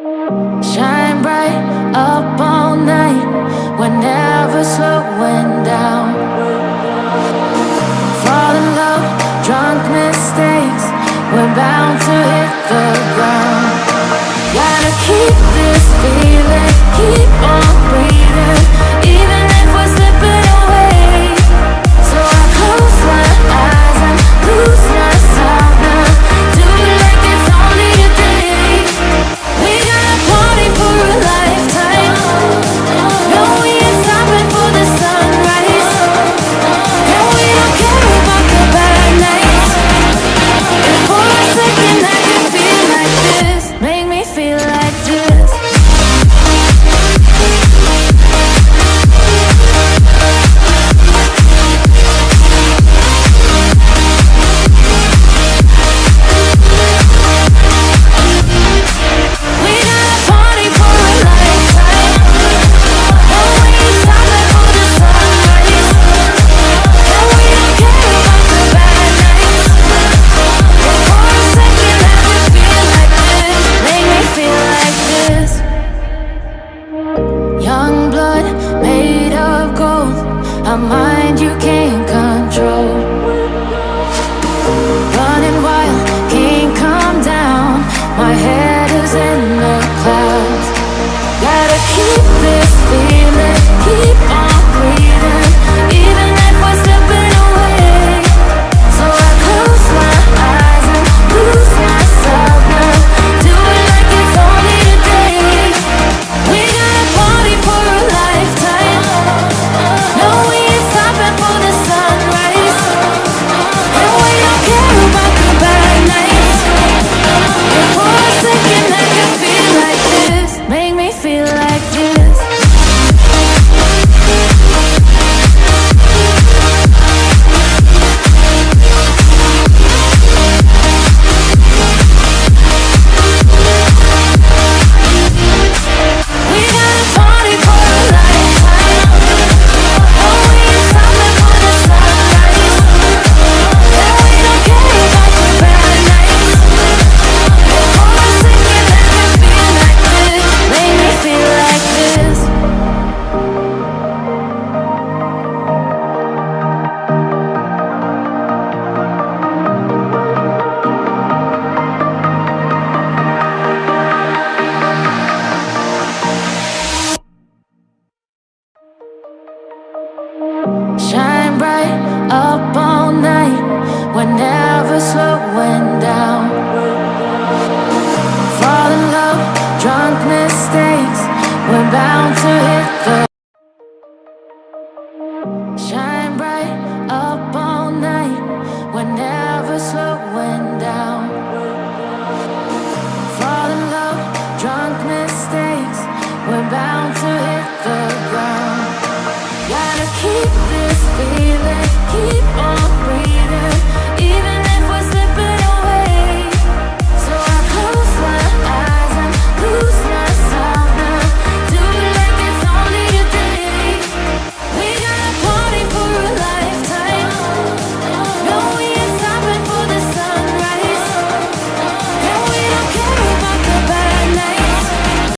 Shine bright up all night, we're never slowing down. Fall in love, drunk mistakes, we're bound to hit the ground. Gotta keep this feeling, keep on breathing, even if we're slipping away. So I close my eyes and lose myself now. Do it like it's only a day. We got a party for a lifetime. No, we ain't stopping for the sunrise. And we don't care about the bad nights. And for a second I can feel like this. Make me feel like this. A mind you can't control, running wild, can't calm down. My head is in the clouds. Gotta keep this feeling, keep on breathing, even if we're slipping away. So I close my eyes and lose myself now. Do it like it's only a day. We got a party for a lifetime. No, we ain't stopping for the sunrise. And we don't care about the bad nights. And for a second I can feel like this. Make me feel like this. We got a party for a lifetime. No, we ain't stopping for the sunrise. And we don't care about the bad nights. And for a second I can feel like this. Make me feel like this. Shine bright up all night, we're never slowing down. Fall in love, drunk mistakes, we're bound to hit the. Shine bright up all night, we're never slowing down. Fall in love, drunk mistakes, we're bound to hit the ground. Gotta keep